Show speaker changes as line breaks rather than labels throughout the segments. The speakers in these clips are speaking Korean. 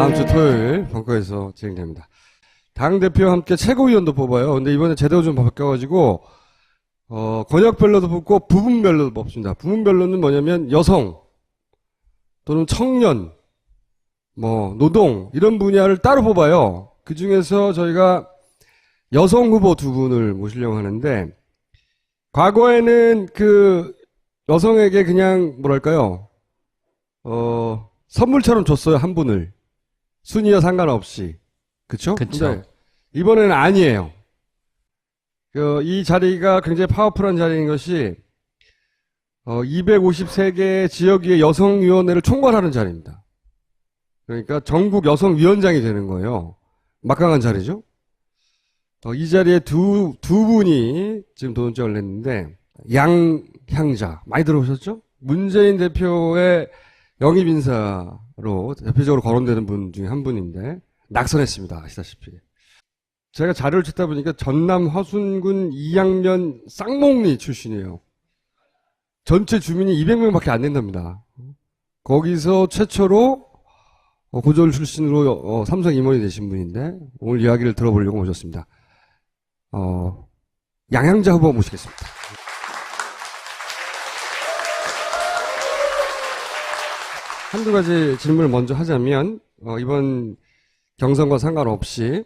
다음 주 토요일 벙커에서 진행됩니다. 당대표와 함께 최고위원도 뽑아요. 근데 이번에 제도가 좀 바뀌어가지고, 권역별로도 뽑고 부분별로도 뽑습니다. 부분별로는 뭐냐면 여성 또는 청년, 노동 이런 분야를 따로 뽑아요. 그 중에서 저희가 여성 후보 두 분을 모시려고 하는데, 과거에는 그 여성에게 그냥 뭐랄까요, 선물처럼 줬어요. 한 분을. 순위와 상관없이. 그쵸?
그쵸.
이번에는 아니에요. 이 자리가 굉장히 파워풀한 자리인 것이 253개 지역의 여성위원회를 총괄하는 자리입니다. 그러니까 전국 여성위원장이 되는 거예요. 막강한 자리죠. 이 자리에 두 분이 지금 도전장을 냈는데, 양향자 많이 들어보셨죠? 문재인 대표의 영입 인사로 대표적으로 거론되는 분 중에 한 분인데 낙선했습니다. 아시다시피. 제가 자료를 찾다 보니까 전남 화순군 이양면 쌍목리 출신이에요. 전체 주민이 200명밖에 안 된답니다. 거기서 최초로 고졸 출신으로 삼성 임원이 되신 분인데 오늘 이야기를 들어보려고 모셨습니다. 양향자 후보 모시겠습니다. 한두 가지 질문을 먼저 하자면 이번 경선과 상관없이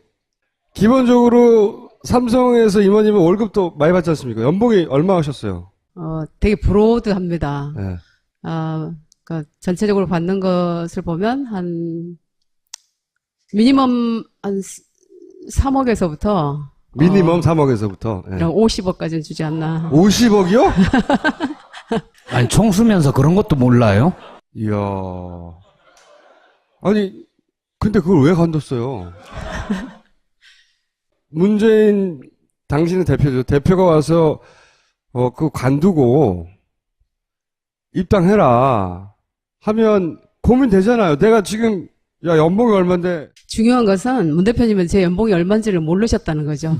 기본적으로 삼성에서 임원이면 월급도 많이 받지 않습니까? 연봉이 얼마 하셨어요?
되게 브로드합니다.
네.
그러니까 전체적으로 받는 것을 보면 미니멈 한 3억에서부터
미니멈 3억에서부터. 네.
50억까지는 주지 않나.
50억이요?
아니, 총수면서 그런 것도 몰라요?
이야. 아니, 근데 그걸 왜 관뒀어요? 문재인, 당신은 대표죠. 대표가 와서, 그거 관두고, 입당해라. 하면 고민되잖아요. 내가 지금, 연봉이 얼만데.
중요한 것은 문 대표님은 제 연봉이 얼마인지를 모르셨다는 거죠.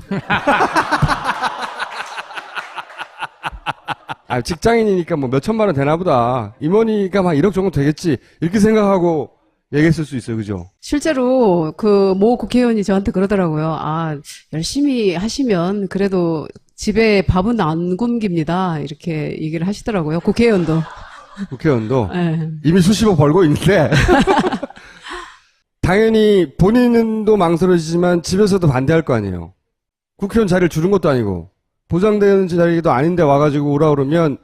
직장인이니까 몇 천만 원 되나 보다. 임원이니까 막 1억 정도 되겠지. 이렇게 생각하고 얘기했을 수 있어요. 그죠?
실제로 그 모 국회의원이 저한테 그러더라고요. 열심히 하시면 그래도 집에 밥은 안 굶깁니다. 이렇게 얘기를 하시더라고요. 국회의원도.
국회의원도.
네.
이미 수십억 벌고 있는데. 당연히 본인도 망설여지지만 집에서도 반대할 거 아니에요. 국회의원 자리를 주는 것도 아니고 보장되는 자리도 아닌데 와가지고 오라 그러면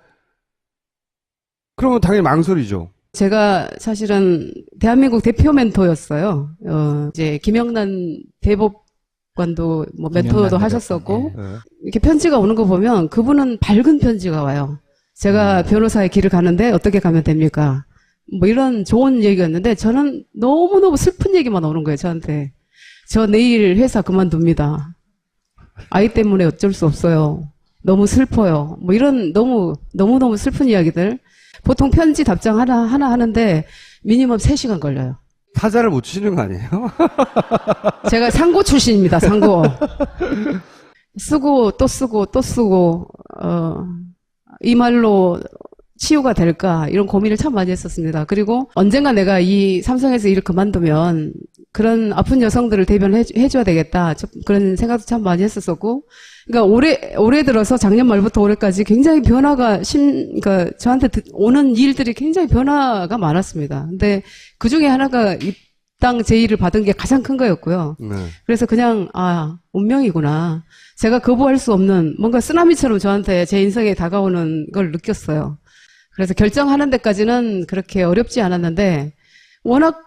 그러면 당연히 망설이죠.
제가 사실은 대한민국 대표 멘토였어요. 이제 김영란 대법관도 멘토도 하셨었고,
네.
이렇게 편지가 오는 거 보면 그분은 밝은 편지가 와요. 제가 변호사의 길을 가는데 어떻게 가면 됩니까? 이런 좋은 얘기였는데 저는 너무너무 슬픈 얘기만 오는 거예요, 저한테. 저 내일 회사 그만둡니다. 아이 때문에 어쩔 수 없어요. 너무 슬퍼요. 이런 너무너무 슬픈 이야기들. 보통 편지 답장 하나 하는데 미니멈 3시간 걸려요.
타자를 못 치는 거 아니에요?
제가 상고 출신입니다, 상고. 쓰고 또 쓰고 또 쓰고, 이 말로 치유가 될까 이런 고민을 참 많이 했었습니다. 그리고 언젠가 내가 이 삼성에서 일을 그만두면 그런 아픈 여성들을 대변해줘야 되겠다. 그런 생각도 참 많이 했었었고, 그러니까 올해 들어서 작년 말부터 올해까지 굉장히 변화가 그러니까 저한테 오는 일들이 굉장히 변화가 많았습니다. 근데 그 중에 하나가 입당 제의를 받은 게 가장 큰 거였고요.
네.
그래서 그냥 운명이구나. 제가 거부할 수 없는 뭔가 쓰나미처럼 저한테 제 인생에 다가오는 걸 느꼈어요. 그래서 결정하는 데까지는 그렇게 어렵지 않았는데 워낙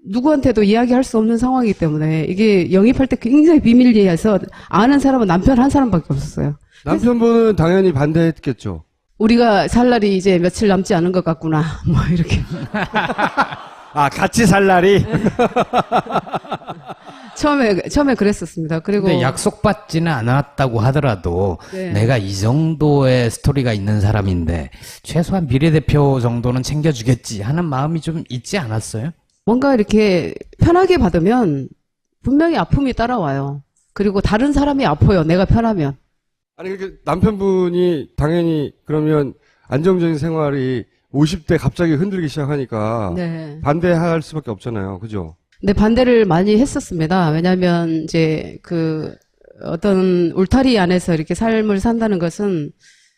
누구한테도 이야기할 수 없는 상황이기 때문에 이게 영입할 때 굉장히 비밀리에서 아는 사람은 남편 한 사람밖에 없었어요.
남편분은 당연히 반대했겠죠.
우리가 살 날이 이제 며칠 남지 않은 것 같구나. 이렇게.
같이 살 날이?
처음에 그랬었습니다. 그리고.
근데 약속받지는 않았다고 하더라도
네.
내가 이 정도의 스토리가 있는 사람인데 최소한 비례대표 정도는 챙겨주겠지 하는 마음이 좀 있지 않았어요?
뭔가 이렇게 편하게 받으면 분명히 아픔이 따라와요. 그리고 다른 사람이 아파요. 내가 편하면.
아니, 남편분이 당연히 그러면 안정적인 생활이 50대 갑자기 흔들기 시작하니까
네.
반대할 수밖에 없잖아요. 그죠?
근데 반대를 많이 했었습니다. 왜냐하면 이제 그 어떤 울타리 안에서 이렇게 삶을 산다는 것은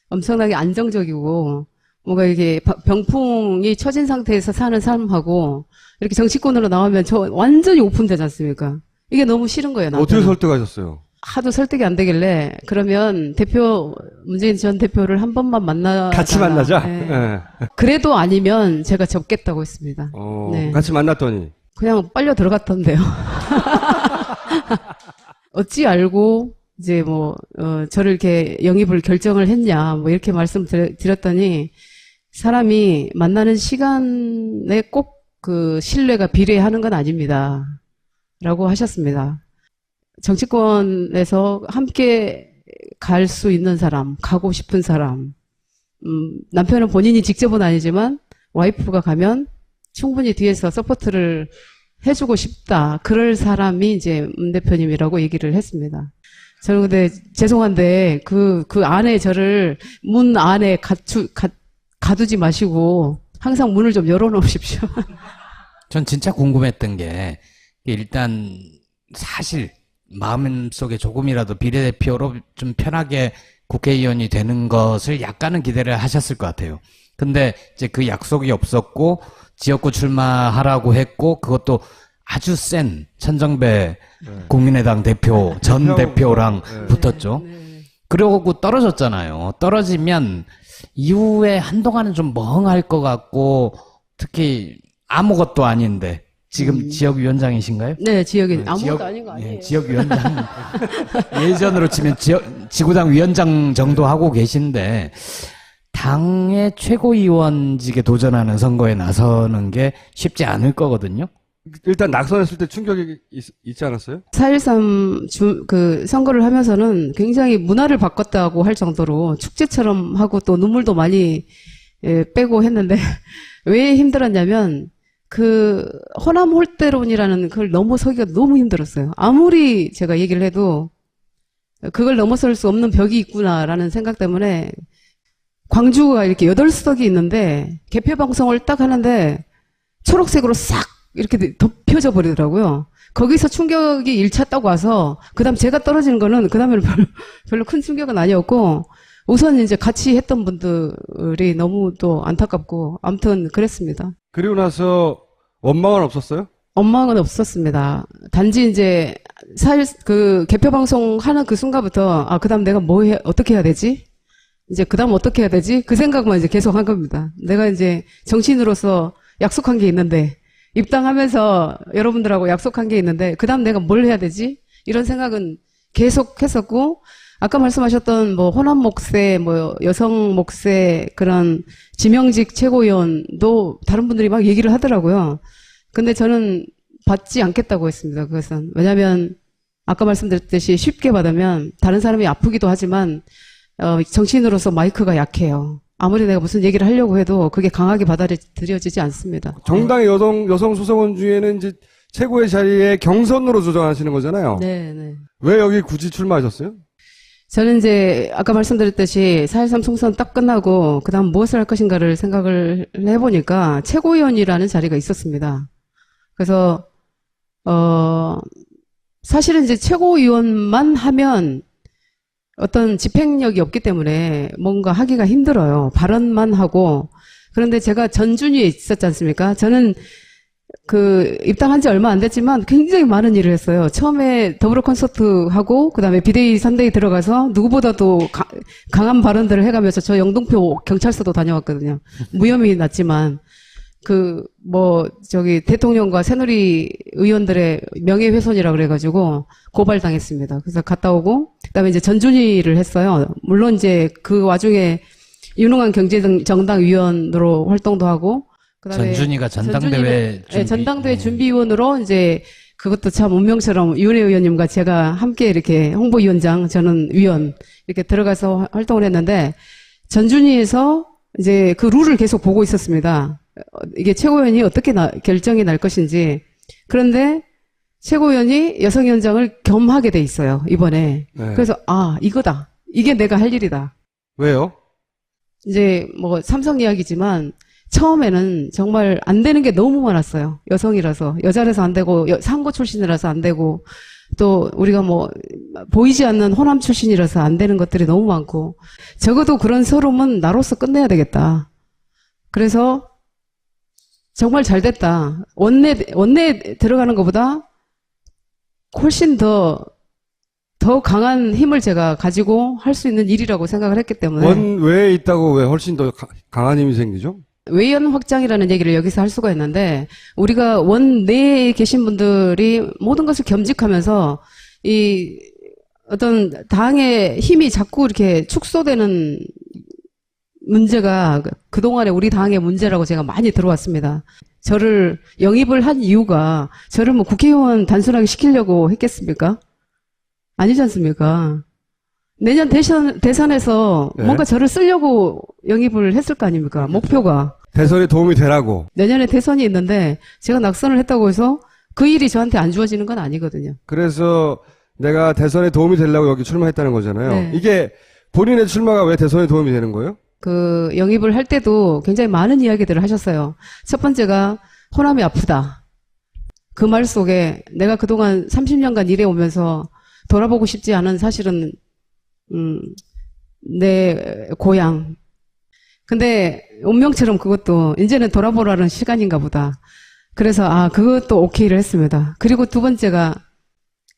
엄청나게 안정적이고 뭔가 이게 병풍이 처진 상태에서 사는 삶하고 이렇게 정치권으로 나오면 저 완전히 오픈되지 않습니까? 이게 너무 싫은 거예요.
어떻게
나한테는.
설득하셨어요?
하도 설득이 안 되길래 그러면 문재인 전 대표를 한 번만 만나
같이 만나자?
네.
예.
그래도 아니면 제가 접겠다고 했습니다. 네.
같이 만났더니.
그냥 빨려 들어갔던데요. 어찌 알고 이제 저를 이렇게 영입을 결정을 했냐 이렇게 말씀드렸더니 사람이 만나는 시간에 꼭 그 신뢰가 비례하는 건 아닙니다. 라고 하셨습니다. 정치권에서 함께 갈 수 있는 사람, 가고 싶은 사람, 남편은 본인이 직접은 아니지만 와이프가 가면 충분히 뒤에서 서포트를 해주고 싶다. 그럴 사람이 이제 문 대표님이라고 얘기를 했습니다. 저는 근데 죄송한데 그 안에 저를 문 안에 가두지 마시고 항상 문을 좀 열어놓으십시오.
전 진짜 궁금했던 게 일단 사실 마음속에 조금이라도 비례대표로 좀 편하게 국회의원이 되는 것을 약간은 기대를 하셨을 것 같아요. 근데 이제 그 약속이 없었고 지역구 출마하라고 했고 그것도 아주 센 천정배 국민의당 대표 전 대표랑 붙었죠. 그러고 떨어졌잖아요. 떨어지면 이후에 한동안은 좀 멍할 것 같고 특히 아무것도 아닌데 지금 지역위원장이신가요?
네, 지역에
네,
아무것도 아닌 거 아니에요.
지역위원장 예전으로 치면 지구당 위원장 정도 하고 계신데 당의 최고위원직에 도전하는 선거에 나서는 게 쉽지 않을 거거든요.
일단 낙선했을 때 충격이 있지 않았어요?
4.13 선거를 하면서는 굉장히 문화를 바꿨다고 할 정도로 축제처럼 하고 또 눈물도 많이 빼고 했는데 왜 힘들었냐면 그 호남 홀대론이라는 그걸 넘어서기가 너무 힘들었어요. 아무리 제가 얘기를 해도 그걸 넘어설 수 없는 벽이 있구나라는 생각 때문에 광주가 이렇게 8석이 있는데 개표 방송을 딱 하는데 초록색으로 싹 이렇게 덮여져 버리더라고요. 거기서 충격이 1차 딱 와서 그다음 제가 떨어지는 거는 그다음에는 별로 큰 충격은 아니었고 우선 이제 같이 했던 분들이 너무 또 안타깝고 아무튼 그랬습니다.
그리고 나서 원망은 없었어요?
원망은 없었습니다. 단지 이제 그 개표 방송 하는 그 순간부터 그다음 내가 어떻게 해야 되지? 이제 그다음 어떻게 해야 되지? 그 생각만 이제 계속 한 겁니다. 내가 이제 정치인으로서 약속한 게 있는데 입당하면서 여러분들하고 약속한 게 있는데 그다음 내가 뭘 해야 되지? 이런 생각은 계속 했었고 아까 말씀하셨던 호남 목세, 여성 목세 그런 지명직 최고위원도 다른 분들이 막 얘기를 하더라고요. 근데 저는 받지 않겠다고 했습니다. 그것은. 왜냐하면 아까 말씀드렸듯이 쉽게 받으면 다른 사람이 아프기도 하지만 정치인으로서 마이크가 약해요. 아무리 내가 무슨 얘기를 하려고 해도 그게 강하게 받아들여지지 않습니다.
정당의 여성 수석원 중에는 이제 최고의 자리에 경선으로 조정하시는 거잖아요.
네.
왜 여기 굳이 출마하셨어요?
저는 이제 아까 말씀드렸듯이 4.13 총선 딱 끝나고 그다음 무엇을 할 것인가를 생각을 해보니까 최고위원이라는 자리가 있었습니다. 그래서 사실은 이제 최고위원만 하면 어떤 집행력이 없기 때문에 뭔가 하기가 힘들어요. 발언만 하고. 그런데 제가 전준위에 있었지 않습니까? 저는 입당한 지 얼마 안 됐지만 굉장히 많은 일을 했어요. 처음에 더불어 콘서트 하고, 그 다음에 비대위 선대위 들어가서 누구보다도 강한 발언들을 해가면서 저 영등포 경찰서도 다녀왔거든요. 무혐의 났지만, 대통령과 새누리 의원들의 명예훼손이라 그래가지고 고발당했습니다. 그래서 갔다 오고, 그 다음에 이제 전준위를 했어요. 물론 이제 그 와중에 유능한 경제정당 위원으로 활동도 하고, 그다음에
전준희가 전당대회
전당대회 준비위원으로 이제 그것도 참 운명처럼 윤혜 의원님과 제가 함께 이렇게 홍보위원장, 저는 위원 이렇게 들어가서 활동을 했는데 전준위에서 이제 그 룰을 계속 보고 있었습니다. 이게 최고위원이 어떻게 결정이 날 것인지. 그런데 최고위원이 여성위원장을 겸하게 돼 있어요, 이번에.
네.
그래서 이거다. 이게 내가 할 일이다.
왜요?
이제 삼성 이야기지만 처음에는 정말 안 되는 게 너무 많았어요. 여성이라서. 여자라서 안 되고, 상고 출신이라서 안 되고, 또 우리가 뭐, 보이지 않는 호남 출신이라서 안 되는 것들이 너무 많고, 적어도 그런 서름은 나로서 끝내야 되겠다. 그래서 정말 잘 됐다. 원내 들어가는 것보다 훨씬 더 강한 힘을 제가 가지고 할 수 있는 일이라고 생각을 했기 때문에.
원외에 있다고 왜 훨씬 더 강한 힘이 생기죠?
외연 확장이라는 얘기를 여기서 할 수가 있는데, 우리가 원내에 계신 분들이 모든 것을 겸직하면서 이 어떤 당의 힘이 자꾸 이렇게 축소되는 문제가 그동안에 우리 당의 문제라고 제가 많이 들어왔습니다. 저를 영입을 한 이유가 저를 뭐 국회의원 단순하게 시키려고 했겠습니까? 아니지 않습니까? 내년 대선에서
네.
뭔가 저를 쓰려고 영입을 했을 거 아닙니까? 목표가.
대선에 도움이 되라고.
내년에 대선이 있는데 제가 낙선을 했다고 해서 그 일이 저한테 안 주어지는 건 아니거든요.
그래서 내가 대선에 도움이 되려고 여기 출마했다는 거잖아요.
네.
이게 본인의 출마가 왜 대선에 도움이 되는 거예요?
그 영입을 할 때도 굉장히 많은 이야기들을 하셨어요. 첫 번째가 호남이 아프다. 그 말 속에 내가 그동안 30년간 일해오면서 돌아보고 싶지 않은 사실은 내 고향. 근데 운명처럼 그것도 이제는 돌아보라는 시간인가 보다. 그래서 그것도 오케이를 했습니다. 그리고 두 번째가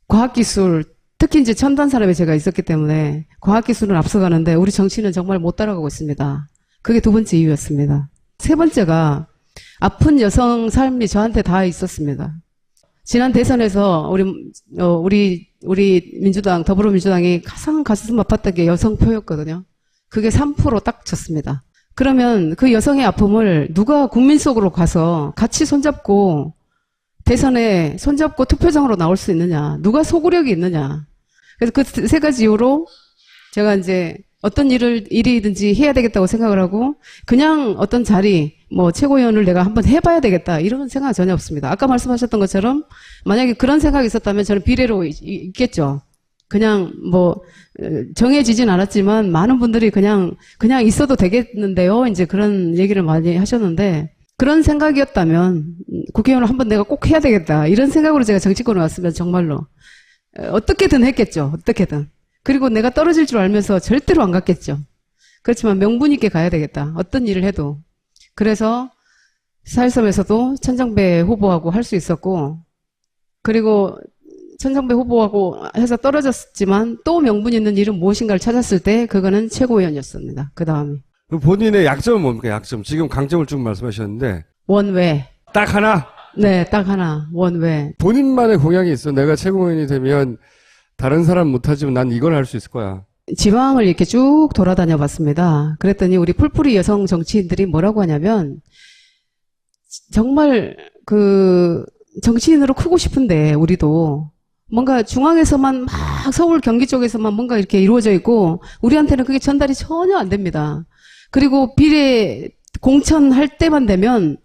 과학기술, 특히 이제 첨단 산업에 제가 있었기 때문에 과학기술은 앞서가는데 우리 정치는 정말 못 따라가고 있습니다. 그게 두 번째 이유였습니다. 세 번째가 아픈 여성 삶이 저한테 다 있었습니다. 지난 대선에서 우리 민주당, 더불어민주당이 가장 가슴 아팠던 게 여성표였거든요. 그게 3% 딱 쳤습니다. 그러면 그 여성의 아픔을 누가 국민 속으로 가서 같이 손잡고 대선에 손잡고 투표장으로 나올 수 있느냐, 누가 소구력이 있느냐. 그래서 그 세 가지 이유로 제가 이제 어떤 일이든지 해야 되겠다고 생각을 하고, 그냥 어떤 자리, 뭐 최고위원을 내가 한번 해봐야 되겠다, 이런 생각 전혀 없습니다. 아까 말씀하셨던 것처럼 만약에 그런 생각이 있었다면 저는 비례로 있겠죠. 그냥 뭐 정해지진 않았지만 많은 분들이 그냥 있어도 되겠는데요, 이제 그런 얘기를 많이 하셨는데, 그런 생각이었다면 국회의원을 한번 내가 꼭 해야 되겠다, 이런 생각으로 제가 정치권에 왔으면 정말로 어떻게든 했겠죠. 어떻게든. 그리고 내가 떨어질 줄 알면서 절대로 안 갔겠죠. 그렇지만 명분 있게 가야 되겠다, 어떤 일을 해도. 그래서 사일섬에서도 천정배 후보하고 할 수 있었고, 그리고 천정배 후보하고 해서 떨어졌지만 또 명분 있는 일은 무엇인가를 찾았을 때 그거는 최고위원이었습니다. 그 다음에
본인의 약점은 뭡니까? 약점. 지금 강점을 쭉 말씀하셨는데
원외.
딱 하나.
네, 딱 하나. 원외.
본인만의 공약이 있어. 내가 최고위원이 되면 다른 사람 못하지만 난 이걸 할 수 있을 거야.
지방을 이렇게 쭉 돌아다녀 봤습니다. 그랬더니 우리 풀뿌리 여성 정치인들이 뭐라고 하냐면, 정말 그 정치인으로 크고 싶은데 우리도 뭔가 중앙에서만 막 서울 경기 쪽에서만 뭔가 이렇게 이루어져 있고 우리한테는 그게 전달이 전혀 안 됩니다. 그리고 비례 공천할 때만 되면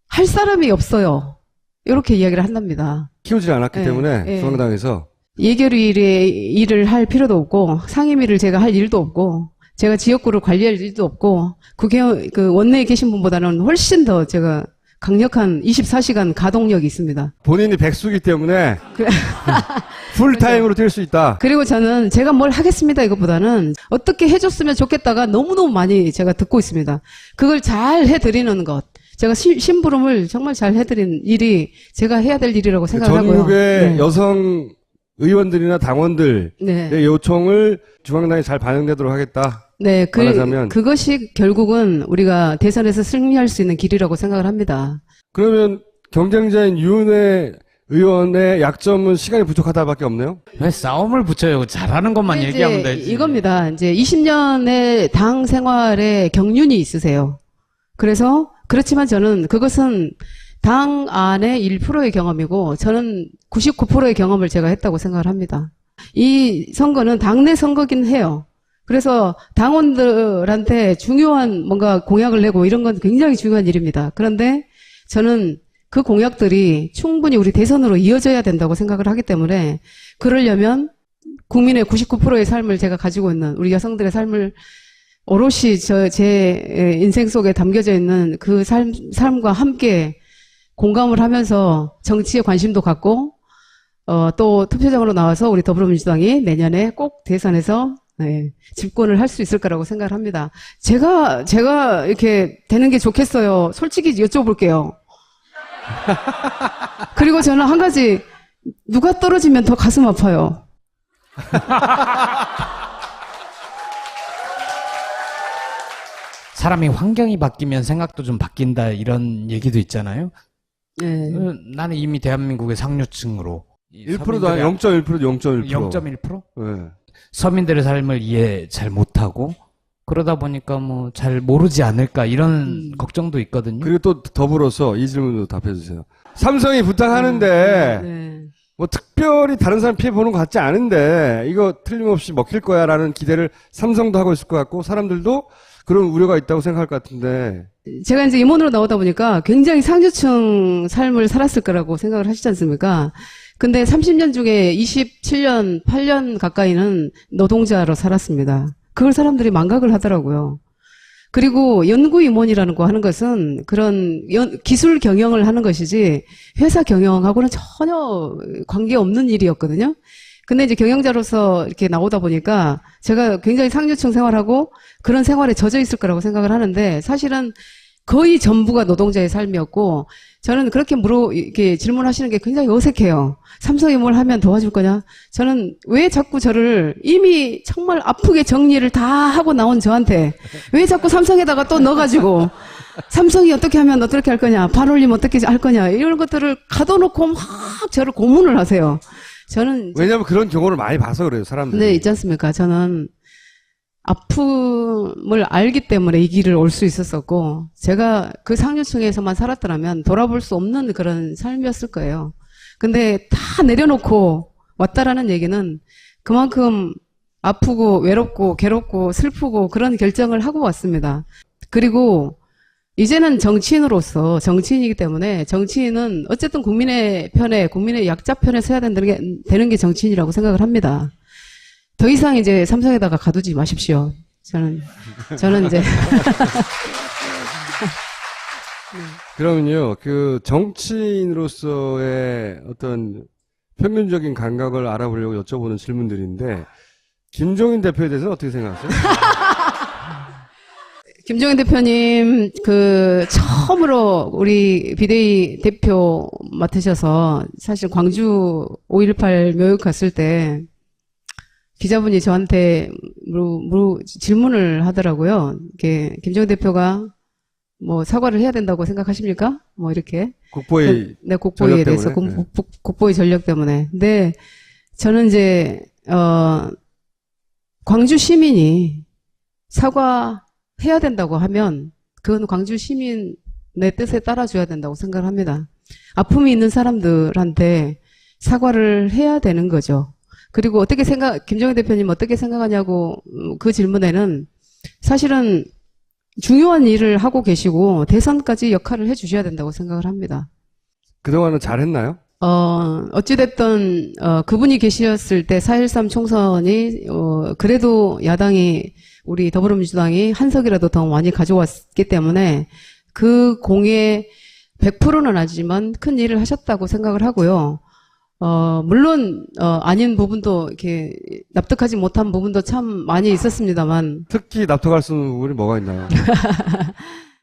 할 사람이 없어요. 이렇게 이야기를 한답니다.
키우지 않았기 때문에 중앙당에서
예결위의 일을 할 필요도 없고 상임위를 제가 할 일도 없고 제가 지역구를 관리할 일도 없고 국회의원 그 원내에 계신 분보다는 훨씬 더 제가 강력한 24시간 가동력이 있습니다.
본인이 백수기 때문에 풀타임으로 뛸 수 있다.
그리고 저는 제가 뭘 하겠습니다 이것보다는 어떻게 해줬으면 좋겠다가 너무너무 많이 제가 듣고 있습니다. 그걸 잘 해드리는 것. 제가 심부름을 정말 잘 해드린 일이 제가 해야 될 일이라고 생각하고요.
전국의 여성 의원들이나 당원들의
네.
요청을 중앙당에 잘 반영되도록 하겠다.
네,
말하자면
그것이 결국은 우리가 대선에서 승리할 수 있는 길이라고 생각을 합니다.
그러면 경쟁자인 유은혜 의원의 약점은 시간이 부족하다밖에 없네요.
왜 싸움을 붙여요? 잘하는 것만
이제
얘기하면 되지.
이겁니다. 이제 20년의 당 생활에 경륜이 있으세요. 그래서 그렇지만 저는 그것은 당 안의 1%의 경험이고 저는 99%의 경험을 제가 했다고 생각을 합니다. 이 선거는 당내 선거긴 해요. 그래서 당원들한테 중요한 뭔가 공약을 내고 이런 건 굉장히 중요한 일입니다. 그런데 저는 그 공약들이 충분히 우리 대선으로 이어져야 된다고 생각을 하기 때문에 그러려면 국민의 99%의 삶을 제가 가지고 있는 우리 여성들의 삶을 오롯이 제 인생 속에 담겨져 있는 그 삶과 함께 공감을 하면서 정치에 관심도 갖고, 또 투표장으로 나와서 우리 더불어민주당이 내년에 꼭 대선에서 네, 집권을 할 수 있을 거라고 생각을 합니다. 제가 이렇게 되는 게 좋겠어요. 솔직히 여쭤볼게요. 그리고 저는 한 가지, 누가 떨어지면 더 가슴 아파요.
사람이 환경이 바뀌면 생각도 좀 바뀐다 이런 얘기도 있잖아요.
네.
나는 이미 대한민국의 상류층으로
1%도 아니고 0.1%,
0.1%?
네.
서민들의 삶을 이해 잘 못하고 그러다 보니까 뭐 잘 모르지 않을까 이런 걱정도 있거든요.
그리고 또 더불어서 이 질문도 답해주세요. 삼성이 부탁하는데
네.
뭐 특별히 다른 사람 피해 보는 것 같지 않은데 이거 틀림없이 먹힐 거야라는 기대를 삼성도 하고 있을 것 같고 사람들도 그런 우려가 있다고 생각할 것 같은데.
제가 이제 임원으로 나오다 보니까 굉장히 상류층 삶을 살았을 거라고 생각을 하시지 않습니까? 근데 30년 중에 27년, 8년 가까이는 노동자로 살았습니다. 그걸 사람들이 망각을 하더라고요. 그리고 연구 임원이라는 거 하는 것은 그런 기술 경영을 하는 것이지 회사 경영하고는 전혀 관계없는 일이었거든요. 근데 이제 경영자로서 이렇게 나오다 보니까 제가 굉장히 상류층 생활하고 그런 생활에 젖어 있을 거라고 생각을 하는데 사실은 거의 전부가 노동자의 삶이었고 저는 그렇게 이렇게 질문하시는 게 굉장히 어색해요. 삼성이 뭘 하면 도와줄 거냐? 저는 왜 자꾸 저를 이미 정말 아프게 정리를 다 하고 나온 저한테 왜 자꾸 삼성에다가 또 넣어가지고 삼성이 어떻게 하면 어떻게 할 거냐? 반올림 어떻게 할 거냐? 이런 것들을 가둬놓고 막 저를 고문을 하세요. 저는
왜냐하면 그런 경우를 많이 봐서 그래요, 사람들이.
네, 있지 않습니까? 저는 아픔을 알기 때문에 이 길을 올 수 있었었고 제가 그 상류층에서만 살았더라면 돌아볼 수 없는 그런 삶이었을 거예요. 근데 다 내려놓고 왔다라는 얘기는 그만큼 아프고 외롭고 괴롭고 슬프고 그런 결정을 하고 왔습니다. 그리고 이제는 정치인으로서 정치인이기 때문에 정치인은 어쨌든 국민의 편에 국민의 약자 편에 서야 되는 게 정치인이라고 생각을 합니다. 더 이상 이제 삼성에다가 가두지 마십시오. 저는 이제
그러면요, 그 정치인으로서의 어떤 평균적인 감각을 알아보려고 여쭤보는 질문들인데 김종인 대표에 대해서는 어떻게 생각하세요?
김종인 대표님 처음으로 우리 비대위 대표 맡으셔서 사실 광주 5.18 묘역 갔을 때 기자분이 저한테 질문을 하더라고요. 이렇게 김종인 대표가 뭐 사과를 해야 된다고 생각하십니까? 뭐 이렇게.
국보의
네, 국보에 대해서
때문에?
국보의 전력 때문에. 근데 저는 이제 광주 시민이 사과해야 된다고 하면 그건 광주 시민의 뜻에 따라줘야 된다고 생각을 합니다. 아픔이 있는 사람들한테 사과를 해야 되는 거죠. 그리고 김종인 대표님 어떻게 생각하냐고 그 질문에는 사실은 중요한 일을 하고 계시고 대선까지 역할을 해주셔야 된다고 생각을 합니다.
그동안은 잘했나요?
어찌됐든, 그분이 계셨을 때 4.13 총선이, 그래도 야당이, 우리 더불어민주당이 한 석이라도 더 많이 가져왔기 때문에 그 공에 100%는 아니지만 큰 일을 하셨다고 생각을 하고요. 물론, 아닌 부분도 이렇게 납득하지 못한 부분도 참 많이 있었습니다만.
특히 납득할 수 있는 부분이 뭐가 있나요?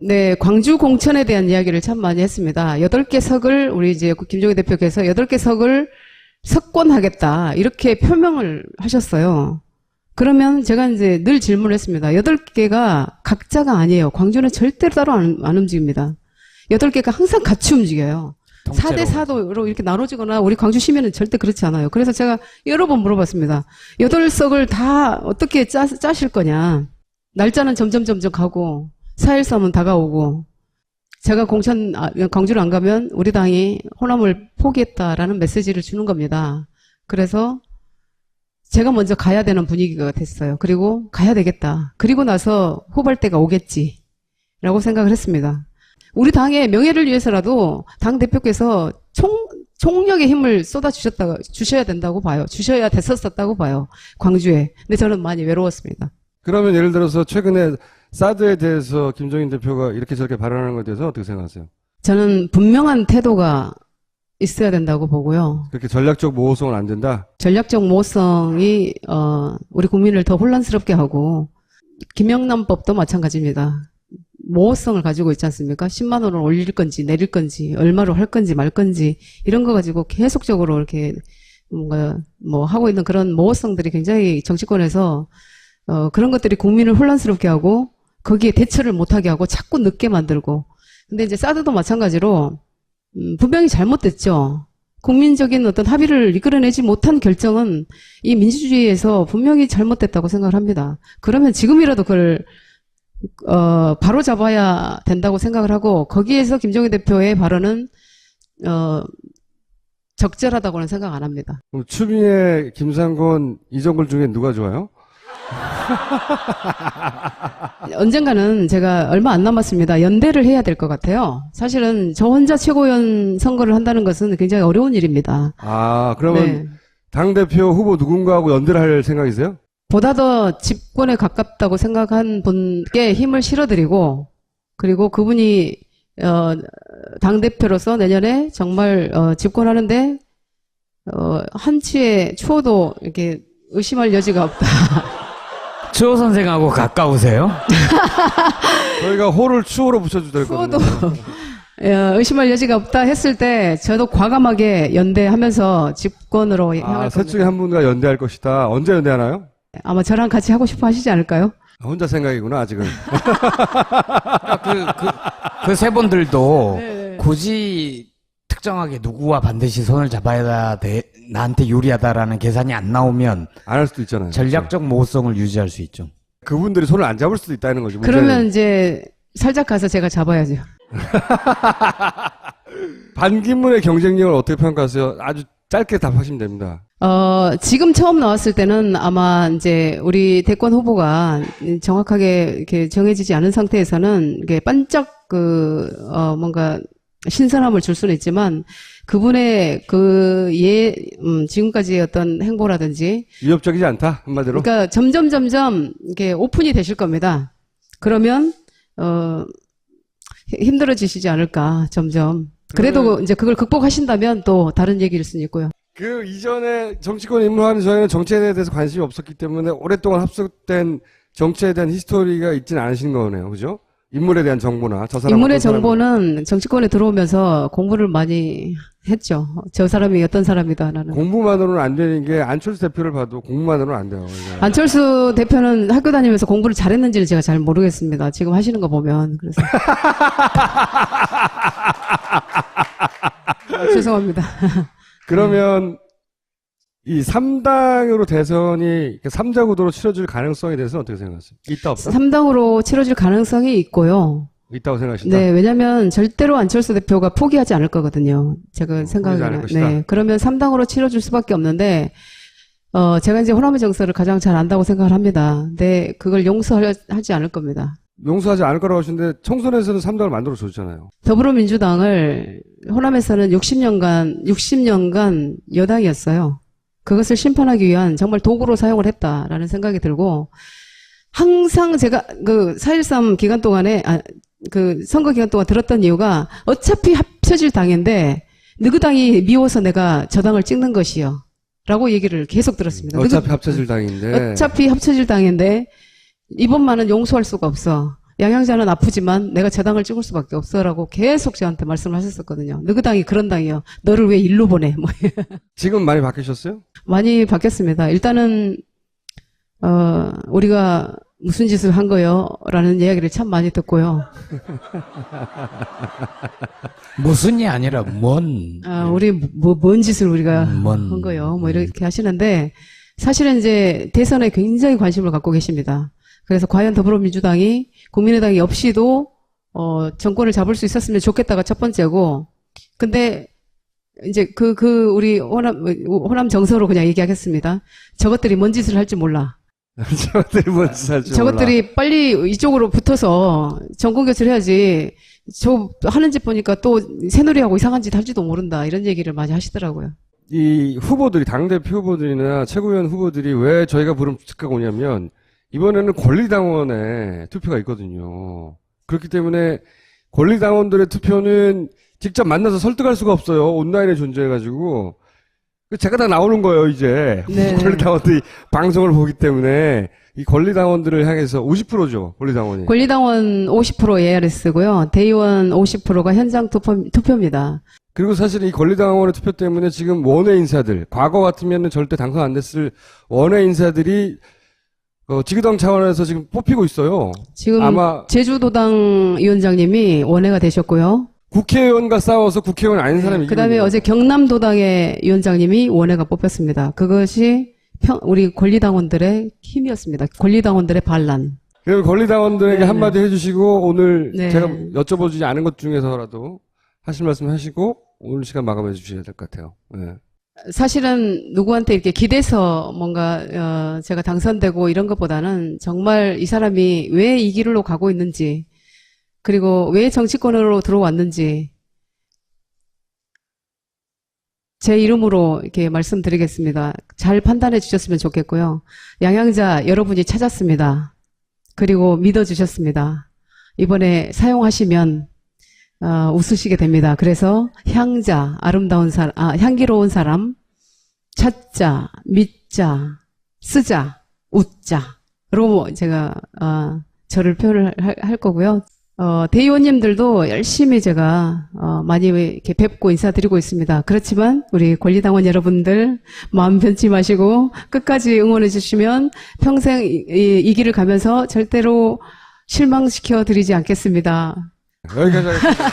네, 광주 공천에 대한 이야기를 참 많이 했습니다. 8개 석을, 우리 이제 김종인 대표께서 8개 석을 석권하겠다. 이렇게 표명을 하셨어요. 그러면 제가 이제 늘 질문을 했습니다. 8개가 각자가 아니에요. 광주는 절대로 따로 안 움직입니다. 8개가 항상 같이 움직여요. 4대 4도로 이렇게 나눠지거나 우리 광주 시민은 절대 그렇지 않아요. 그래서 제가 여러 번 물어봤습니다. 8석을 다 어떻게 짜실 거냐. 날짜는 점점 가고 4.13은 다가오고 제가 광주를 안 가면 우리 당이 호남을 포기했다라는 메시지를 주는 겁니다. 그래서 제가 먼저 가야 되는 분위기가 됐어요. 그리고 가야 되겠다. 그리고 나서 후발대가 오겠지라고 생각을 했습니다. 우리 당의 명예를 위해서라도 당 대표께서 총력의 힘을 주셔야 된다고 봐요. 주셔야 됐었다고 봐요. 광주에. 근데 저는 많이 외로웠습니다.
그러면 예를 들어서 최근에 사드에 대해서 김종인 대표가 이렇게 저렇게 발언하는 것에 대해서 어떻게 생각하세요?
저는 분명한 태도가 있어야 된다고 보고요.
그렇게 전략적 모호성은 안 된다?
전략적 모호성이 우리 국민을 더 혼란스럽게 하고 김영란법도 마찬가지입니다. 모호성을 가지고 있지 않습니까? 10만 원을 올릴 건지 내릴 건지 얼마로 할 건지 말 건지 이런 거 가지고 계속적으로 이렇게 뭔가 뭐 하고 있는 그런 모호성들이 굉장히 정치권에서 그런 것들이 국민을 혼란스럽게 하고 거기에 대처를 못하게 하고 자꾸 늦게 만들고. 근데 이제 사드도 마찬가지로 분명히 잘못됐죠. 국민적인 어떤 합의를 이끌어내지 못한 결정은 이 민주주의에서 분명히 잘못됐다고 생각을 합니다. 그러면 지금이라도 그걸 바로 잡아야 된다고 생각을 하고 거기에서 김종인 대표의 발언은 적절하다고는 생각 안 합니다.
그럼 추미애, 김상곤, 이정글 중에 누가 좋아요?
언젠가는 제가 얼마 안 남았습니다. 연대를 해야 될 것 같아요. 사실은 저 혼자 최고위원 선거를 한다는 것은 굉장히 어려운 일입니다.
아, 그러면
네.
당대표 후보 누군가하고 연대를 할 생각이세요?
보다 더 집권에 가깝다고 생각한 분께 힘을 실어드리고 그리고 그분이 당대표로서 내년에 정말 집권하는데 한치의 추호도 이렇게 의심할 여지가 없다.
추호 선생하고 가까우세요?
저희가 호를 추호로 붙여주도록
추호도
했거든요.
의심할 여지가 없다 했을 때 저도 과감하게 연대하면서 집권으로 향할
셋 중에
겁니다.
한 분과 연대할 것이다. 언제 연대하나요?
아마 저랑 같이 하고 싶어 하시지 않을까요?
혼자 생각이구나, 아직은.
그 세 분들도
네.
굳이 특정하게 누구와 반드시 손을 잡아야 돼, 나한테 유리하다라는 계산이 안 나오면
안 할 수도 있잖아요.
전략적 모호성을 유지할 수 있죠.
그분들이 손을 안 잡을 수도 있다는 거죠. 문제는.
그러면 이제 살짝 가서 제가 잡아야죠.
반기문의 경쟁력을 어떻게 평가하세요? 아주 짧게 답하시면 됩니다.
지금 처음 나왔을 때는 아마 이제 우리 대권 후보가 정확하게 이렇게 정해지지 않은 상태에서는 이게 반짝 뭔가 신선함을 줄 수는 있지만 그분의 지금까지의 어떤 행보라든지
위협적이지 않다, 한마디로.
그러니까 점점 이렇게 오픈이 되실 겁니다. 그러면 힘들어지시지 않을까 점점. 그래도 이제 그걸 극복하신다면 또 다른 얘기일 수는 있고요.
그 이전에 정치권에 입문하는 저희는 정치에 대해서 관심이 없었기 때문에 오랫동안 합숙된 정치에 대한 히스토리가 있지는 않으신 거네요. 그죠? 인물에 대한 정보나 저 사람
인물의
어떤
정보는 정치권에 들어오면서 공부를 많이 했죠. 저 사람이 어떤 사람이다라는.
공부만으로는 안 되는 게 안철수 대표를 봐도 공부만으로는 안 돼요. 이게.
안철수 대표는 학교 다니면서 공부를 잘했는지는 제가 잘 모르겠습니다. 지금 하시는 거 보면. 그래서. 죄송합니다.
그러면 이 3당으로 대선이 3자 구도로 치러질 가능성에 대해서는 어떻게 생각하세요? 있다 없다?
3당으로 치러질 가능성이 있고요.
있다고 생각하신다?
네, 왜냐면 절대로 안철수 대표가 포기하지 않을 거거든요. 제가
포기하지
생각에는.
않을 것이다.
네. 그러면 3당으로 치러줄 수밖에 없는데, 제가 이제 호남의 정서를 가장 잘 안다고 생각을 합니다. 근데 그걸 용서하지 않을 겁니다.
용서하지 않을 거라고 하시는데 총선에서는 3당을 만들어 줬잖아요.
더불어민주당을 호남에서는 60년간 여당이었어요. 그것을 심판하기 위한 정말 도구로 사용을 했다라는 생각이 들고 항상 제가 그 4.13 기간 동안에 그 선거 기간 동안 들었던 이유가 어차피 합쳐질 당인데 누구 당이 미워서 내가 저 당을 찍는 것이요 라고 얘기를 계속 들었습니다.
어차피 합쳐질 당인데.
어차피 합쳐질 당인데 이번만은 용서할 수가 없어. 양양자는 아프지만 내가 저 당을 찍을 수밖에 없어라고 계속 저한테 말씀을 하셨었거든요. 누구 당이 그런 당이요. 너를 왜 일로 보내. 뭐.
지금 많이 바뀌셨어요?
많이 바뀌었습니다. 일단은 우리가 무슨 짓을 한 거요? 라는 이야기를 참 많이 듣고요.
무슨이 아니라 뭔.
우리 뭔 짓을 우리가
뭔.
한 거요? 뭐 이렇게 하시는데 사실은 이제 대선에 굉장히 관심을 갖고 계십니다. 그래서 과연 더불어민주당이 국민의당이 없이도 정권을 잡을 수 있었으면 좋겠다가 첫 번째고, 근데 이제 우리 호남 정서로 그냥 얘기하겠습니다. 저것들이 뭔 짓을 할지 몰라.
저것들이 뭔 짓을 할지 몰라.
저것들이 빨리 이쪽으로 붙어서 정권 교체를 해야지. 저 하는 짓 보니까 또 새누리하고 이상한 짓 할지도 모른다. 이런 얘기를 많이 하시더라고요.
이 후보들이, 당대표 후보들이나 최고위원 후보들이 왜 저희가 부르면 즉각 오냐면, 이번에는 권리당원의 투표가 있거든요. 그렇기 때문에 권리당원들의 투표는 직접 만나서 설득할 수가 없어요. 온라인에 존재해가지고. 제가 다 나오는 거예요, 이제.
네.
권리당원들이 방송을 보기 때문에 이 권리당원들을 향해서 50%죠, 권리당원이.
권리당원 50% ARS고요. 대의원 50%가 현장 투표입니다.
그리고 사실 이 권리당원의 투표 때문에 지금 원외 인사들, 과거 같으면 절대 당선 안 됐을 원외 인사들이 지구당 차원에서 지금 뽑히고 있어요.
지금
아마
제주도당 위원장님이 원외가 되셨고요.
국회의원과 싸워서 국회의원 아닌 사람이
그다음에
이기는
어제 경남도당의 위원장님이 원외가 뽑혔습니다. 그것이 우리 권리당원들의 힘이었습니다. 권리당원들의 반란.
그럼 권리당원들에게
네,
한마디 해주시고 오늘
네.
제가 여쭤보지 않은 것 중에서라도 하실 말씀 하시고 오늘 시간 마감해 주셔야 될 것 같아요. 네.
사실은 누구한테 이렇게 기대서 뭔가 제가 당선되고 이런 것보다는 정말 이 사람이 왜 이 길로 가고 있는지 그리고 왜 정치권으로 들어왔는지 제 이름으로 이렇게 말씀드리겠습니다. 잘 판단해 주셨으면 좋겠고요. 양양자 여러분이 찾았습니다. 그리고 믿어주셨습니다. 이번에 사용하시면 웃으시게 됩니다. 그래서 향자, 아름다운 사람, 향기로운 사람, 찾자, 믿자, 쓰자, 웃자로 제가 저를 표현을 할 거고요. 대의원님들도 열심히 제가 많이 이렇게 뵙고 인사드리고 있습니다. 그렇지만 우리 권리당원 여러분들 마음 변치 마시고 끝까지 응원해 주시면 평생 이 길을 가면서 절대로 실망시켜 드리지 않겠습니다.
여기까지 하겠습니다.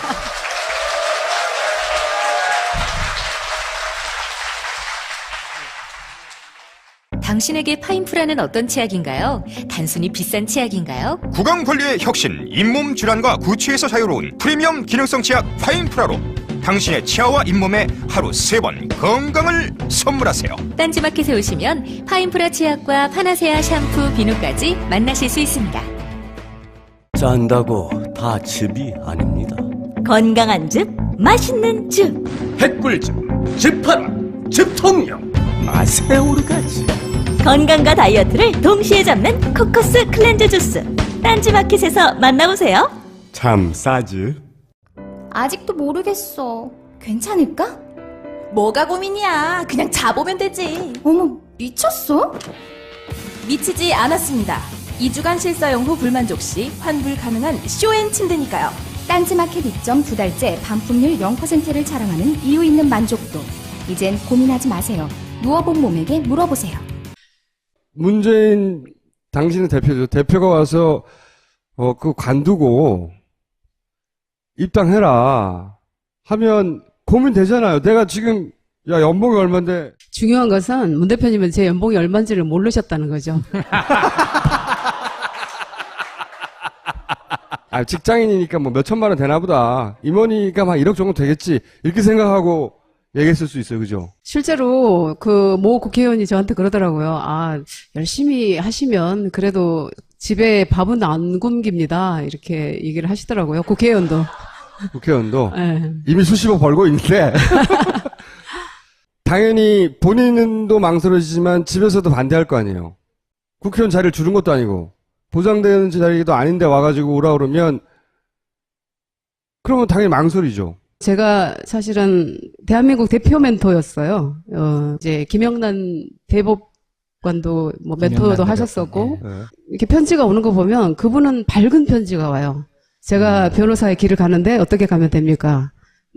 당신에게 파인프라는 어떤 치약인가요? 단순히 비싼 치약인가요?
구강 관리의 혁신, 잇몸 질환과 구취에서 자유로운 프리미엄 기능성 치약 파인프라로 당신의 치아와 잇몸에 하루 3번 건강을 선물하세요.
딴지마켓에 오시면 파인프라 치약과 파나세아 샴푸, 비누까지 만나실 수 있습니다.
짠다고 다 즙이 아닙니다.
건강한 즙, 맛있는 즙.
핵꿀즙, 즙파라, 즙통령, 맛의 오르가지.
건강과 다이어트를 동시에 잡는 코코스 클렌즈 주스. 딴지마켓에서 만나보세요.
참 싸지.
아직도 모르겠어. 괜찮을까? 뭐가 고민이야. 그냥 자보면 되지. 어머, 미쳤어? 미치지 않았습니다. 2주간 실사용 후 불만족 시 환불 가능한 쇼앤 침대니까요. 딴지마켓 입점 2달째 반품률 0%를 자랑하는 이유 있는 만족도. 이젠 고민하지 마세요. 누워본 몸에게 물어보세요.
문재인 당신은 대표죠. 대표가 와서 그 관두고 입당해라 하면 고민되잖아요. 내가 지금 야 연봉이 얼만데.
중요한 것은 문 대표님은 제 연봉이 얼마인지를 모르셨다는 거죠.
직장인이니까 뭐 몇천만 원 되나 보다. 임원이니까 막 1억 정도 되겠지. 이렇게 생각하고 얘기했을 수 있어요. 그죠?
실제로 그 모 국회의원이 저한테 그러더라고요. 열심히 하시면 그래도 집에 밥은 안 굶깁니다. 이렇게 얘기를 하시더라고요. 국회의원도.
국회의원도
네.
이미 수십억 벌고 있는데 당연히 본인도 망설여지지만 집에서도 반대할 거 아니에요. 국회의원 자리를 주는 것도 아니고 보장되는 자리도 아닌데 와가지고 오라 그러면 그러면 당연히 망설이죠.
제가 사실은 대한민국 대표 멘토였어요. 이제 김영란 대법관도 뭐 멘토도 하셨었고,
네.
이렇게 편지가 오는 거 보면 그분은 밝은 편지가 와요. 제가 변호사의 길을 가는데 어떻게 가면 됩니까?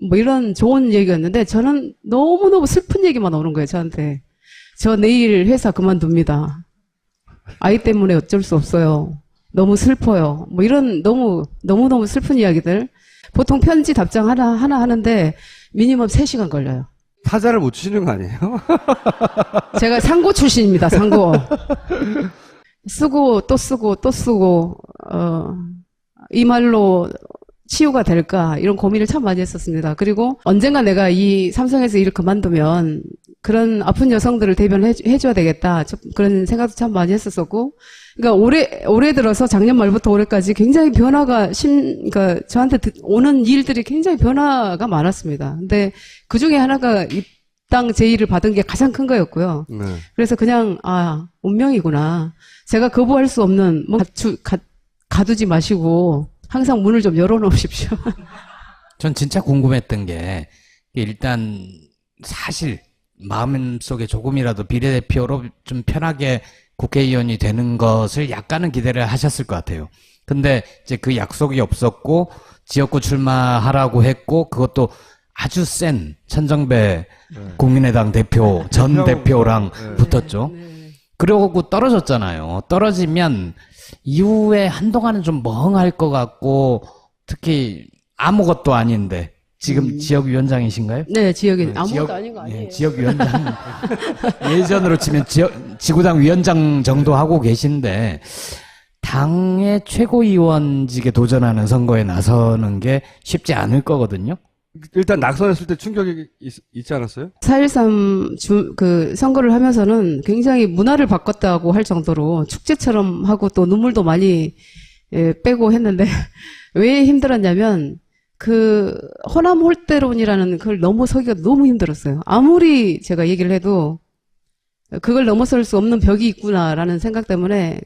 뭐 이런 좋은 얘기였는데 저는 너무너무 슬픈 얘기만 오는 거예요, 저한테. 저 내일 회사 그만둡니다. 아이 때문에 어쩔 수 없어요. 너무 슬퍼요. 뭐 이런 너무너무 슬픈 이야기들. 보통 편지 답장 하나 하는데 미니멈 3시간 걸려요.
타자를 못 치는 거 아니에요?
제가 상고 출신입니다, 상고. 쓰고 또 쓰고 또 쓰고 이 말로 치유가 될까 이런 고민을 참 많이 했었습니다. 그리고 언젠가 내가 이 삼성에서 일을 그만두면 그런 아픈 여성들을 대변해줘야 되겠다. 그런 생각도 참 많이 했었었고, 그러니까 올해 들어서 작년 말부터 올해까지 굉장히 변화가 그러니까 저한테 오는 일들이 굉장히 변화가 많았습니다. 근데 그 중에 하나가 이 입당 제의를 받은 게 가장 큰 거였고요.
네.
그래서 그냥 운명이구나. 제가 거부할 수 없는 뭐 가두지 마시고 항상 문을 좀 열어놓으십시오.
전 진짜 궁금했던 게 일단 사실 마음속에 조금이라도 비례대표로 좀 편하게 국회의원이 되는 것을 약간은 기대를 하셨을 것 같아요. 근데 이제 그 약속이 없었고 지역구 출마하라고 했고 그것도 아주 센 천정배 국민의당 대표 전 대표랑 붙었죠. 그러고 떨어졌잖아요. 떨어지면 이후에 한동안은 좀 멍할 것 같고 특히 아무것도 아닌데 지금 지역위원장이신가요?
네, 지역에
네,
아무것도 아닌 거 아니에요.
지역위원장 예전으로 치면 지구당 위원장 정도 하고 계신데 당의 최고위원직에 도전하는 선거에 나서는 게 쉽지 않을 거거든요.
일단 낙선했을 때 충격이 있지 않았어요?
4.13 그 선거를 하면서는 굉장히 문화를 바꿨다고 할 정도로 축제처럼 하고 또 눈물도 많이 빼고 했는데 왜 힘들었냐면 그 호남 홀대론이라는 그걸 넘어서기가 너무 힘들었어요. 아무리 제가 얘기를 해도 그걸 넘어설 수 없는 벽이 있구나라는 생각 때문에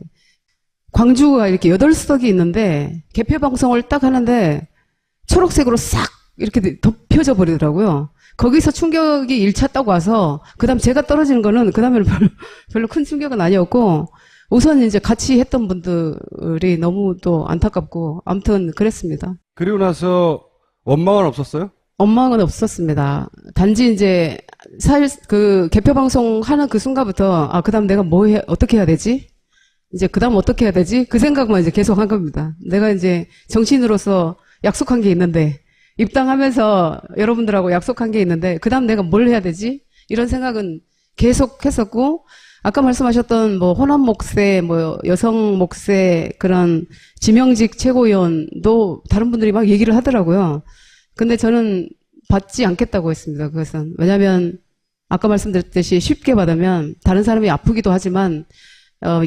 광주가 이렇게 8석이 있는데 개표 방송을 딱 하는데 초록색으로 싹 이렇게 덮여져 버리더라고요. 거기서 충격이 1차 딱 와서 그다음 제가 떨어지는 거는 그다음에는 별로 큰 충격은 아니었고 우선 이제 같이 했던 분들이 너무 또 안타깝고 아무튼 그랬습니다.
그리고 나서 원망은 없었어요?
원망은 없었습니다. 단지 이제 그 개표 방송 하는 그 순간부터 그다음 내가 어떻게 해야 되지? 이제 그다음 어떻게 해야 되지? 그 생각만 이제 계속 한 겁니다. 내가 이제 정치인으로서 약속한 게 있는데 입당하면서 여러분들하고 약속한 게 있는데 그다음 내가 뭘 해야 되지? 이런 생각은 계속 했었고 아까 말씀하셨던 뭐 호남 목세, 뭐 여성 목세 그런 지명직 최고위원도 다른 분들이 막 얘기를 하더라고요. 근데 저는 받지 않겠다고 했습니다. 그것은 왜냐하면 아까 말씀드렸듯이 쉽게 받으면 다른 사람이 아프기도 하지만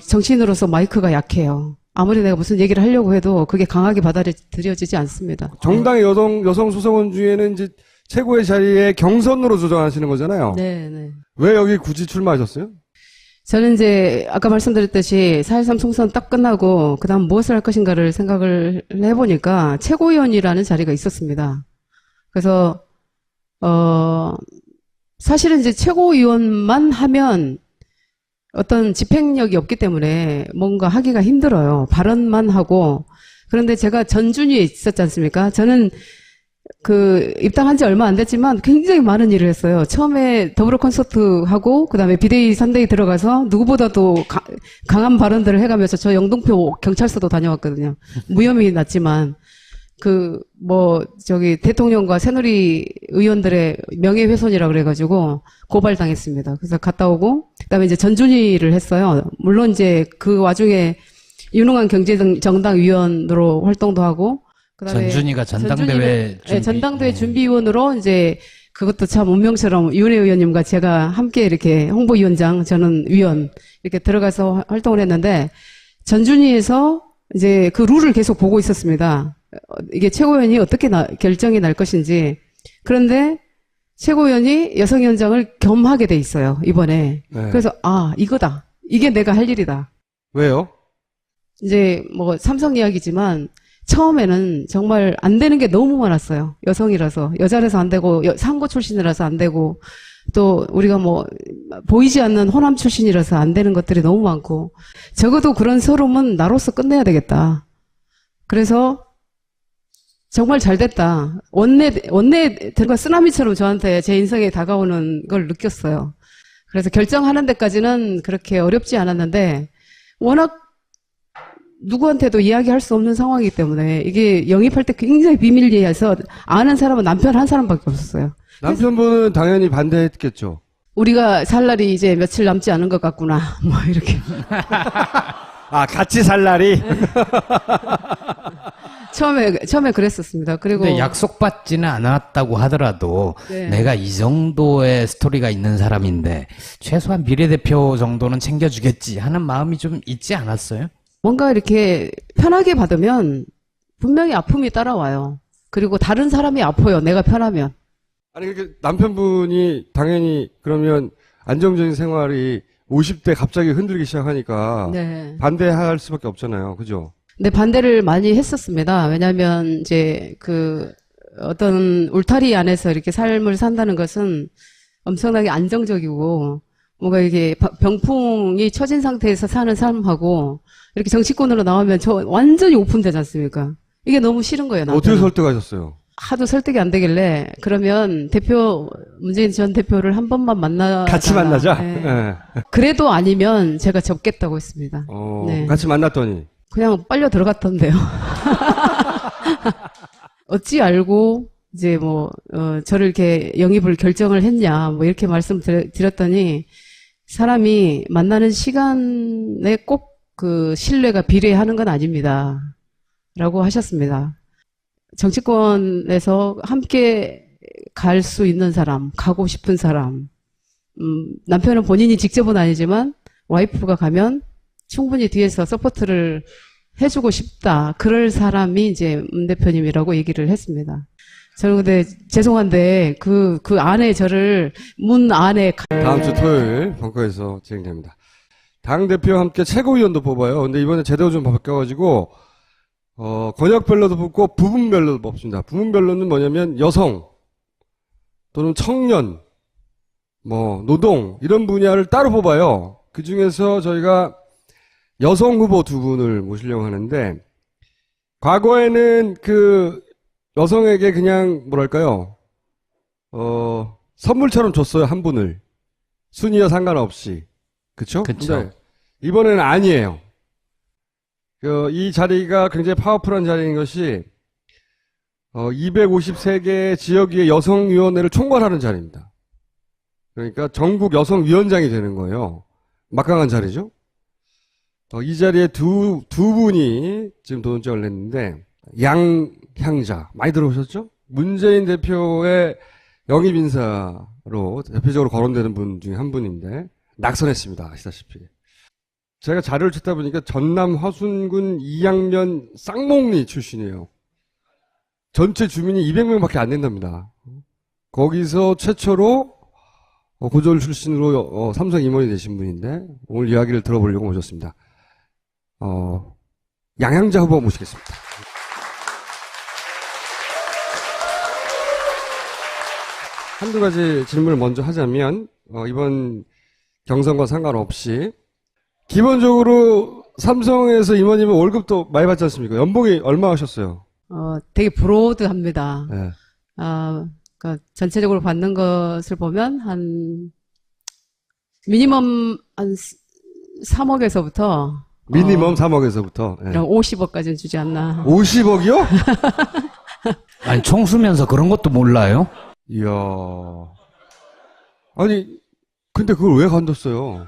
정치인으로서 마이크가 약해요. 아무리 내가 무슨 얘기를 하려고 해도 그게 강하게 받아들여지지 않습니다.
정당의 여성 수석원 중에는 이제 최고의 자리에 경선으로 조정하시는 거잖아요.
네, 네.
왜 여기 굳이 출마하셨어요?
저는 이제 아까 말씀드렸듯이 4.13 총선 딱 끝나고 그다음 무엇을 할 것인가를 생각을 해보니까 최고위원이라는 자리가 있었습니다. 그래서 사실은 이제 최고위원만 하면 어떤 집행력이 없기 때문에 뭔가 하기가 힘들어요. 발언만 하고. 그런데 제가 전준위에 있었지 않습니까? 저는 입당한 지 얼마 안 됐지만 굉장히 많은 일을 했어요. 처음에 더불어 콘서트 하고, 그 다음에 비대위 선대위 들어가서 누구보다도 강한 발언들을 해가면서 저 영등포 경찰서도 다녀왔거든요. 무혐의 났지만, 대통령과 새누리 의원들의 명예훼손이라 그래가지고 고발당했습니다. 그래서 갔다 오고, 그 다음에 이제 전준위를 했어요. 물론 이제 그 와중에 유능한 경제정당 위원으로 활동도 하고, 그다음에
전준희가 전당대회
전당대회 준비위원으로 이제 그것도 참 운명처럼 윤혜 의원님과 제가 함께 이렇게 홍보위원장, 저는 위원 이렇게 들어가서 활동을 했는데 전준위에서 이제 그 룰을 계속 보고 있었습니다. 이게 최고위원이 어떻게 결정이 날 것인지. 그런데 최고위원이 여성위원장을 겸하게 돼 있어요, 이번에.
네.
그래서 이거다. 이게 내가 할 일이다.
왜요?
이제 뭐 삼성 이야기지만 처음에는 정말 안 되는 게 너무 많았어요. 여성이라서. 여자라서 안 되고, 상고 출신이라서 안 되고, 또 우리가 뭐, 보이지 않는 호남 출신이라서 안 되는 것들이 너무 많고, 적어도 그런 서름은 나로서 끝내야 되겠다. 그래서 정말 잘 됐다. 원내들과 쓰나미처럼 저한테 제 인생에 다가오는 걸 느꼈어요. 그래서 결정하는 데까지는 그렇게 어렵지 않았는데, 워낙 누구한테도 이야기할 수 없는 상황이기 때문에 이게 영입할 때 굉장히 비밀리에서 아는 사람은 남편 한 사람밖에 없었어요.
남편분은 당연히 반대했겠죠.
우리가 살 날이 이제 며칠 남지 않은 것 같구나. 뭐 이렇게.
같이 살 날이?
처음에 그랬었습니다. 그리고.
근데 약속받지는 않았다고 하더라도
네.
내가 이 정도의 스토리가 있는 사람인데 최소한 비례대표 정도는 챙겨주겠지 하는 마음이 좀 있지 않았어요?
뭔가 이렇게 편하게 받으면 분명히 아픔이 따라와요. 그리고 다른 사람이 아파요. 내가 편하면.
아니, 그렇게 남편분이 당연히 그러면 안정적인 생활이 50대 갑자기 흔들기 시작하니까
네.
반대할 수밖에 없잖아요. 그죠?
근데 반대를 많이 했었습니다. 왜냐하면 이제 그 어떤 울타리 안에서 이렇게 삶을 산다는 것은 엄청나게 안정적이고 뭔가 이게 병풍이 처진 상태에서 사는 삶하고 이렇게 정치권으로 나오면 저 완전히 오픈되지 않습니까? 이게 너무 싫은 거예요.
어떻게
남편은.
설득하셨어요?
하도 설득이 안 되길래 그러면 문재인 전 대표를 한 번만 만나
같이 만나자.
네.
예.
그래도 아니면 제가 접겠다고 했습니다. 네.
같이 만났더니
그냥 빨려 들어갔던데요. 어찌 알고 이제 저를 이렇게 영입을 결정을 했냐 뭐 이렇게 말씀드렸더니 사람이 만나는 시간에 꼭 그 신뢰가 비례하는 건 아닙니다. 라고 하셨습니다. 정치권에서 함께 갈 수 있는 사람, 가고 싶은 사람, 남편은 본인이 직접은 아니지만 와이프가 가면 충분히 뒤에서 서포트를 해주고 싶다. 그럴 사람이 이제 문 대표님이라고 얘기를 했습니다. 저는 근데 죄송한데 그 안에 저를 문 안에
다음 주 토요일 벙커에서 진행됩니다. 당대표와 함께 최고위원도 뽑아요. 근데 이번에 제도가 좀 바뀌어가지고 권역별로도 뽑고 부분별로도 뽑습니다. 부분별로는 뭐냐면 여성 또는 청년, 노동 이런 분야를 따로 뽑아요. 그 중에서 저희가 여성 후보 2분을 모시려고 하는데 과거에는 그 여성에게 그냥 뭐랄까요 선물처럼 줬어요. 한 분을 순위와 상관없이. 그쵸?
그쵸.
근데 이번에는 아니에요. 이 자리가 굉장히 파워풀한 자리인 것이 253개 지역의 여성위원회를 총괄하는 자리입니다. 그러니까 전국 여성위원장이 되는 거예요. 막강한 자리죠. 이 자리에 두 분이 지금 도전장을 냈는데 양향자 많이 들어보셨죠? 문재인 대표의 영입 인사로 대표적으로 거론되는 분 중에 한 분인데 낙선했습니다. 아시다시피. 제가 자료를 찾다 보니까 전남 화순군 이양면 쌍목리 출신이에요. 전체 주민이 200명밖에 안 된답니다. 거기서 최초로 고졸 출신으로 삼성 임원이 되신 분인데 오늘 이야기를 들어보려고 모셨습니다. 양향자 후보 모시겠습니다. 한두 가지 질문을 먼저 하자면 이번 경선과 상관없이 기본적으로 삼성에서 임원이면 월급도 많이 받지 않습니까? 연봉이 얼마 하셨어요?
되게 브로드합니다.
네.
그러니까 전체적으로 받는 것을 보면 미니멈 한 3억에서부터
미니멈 3억에서부터. 네.
50억까지는 주지 않나.
50억이요?
아니, 총수면서 그런 것도 몰라요?
이야. 아니, 근데 그걸 왜 관뒀어요?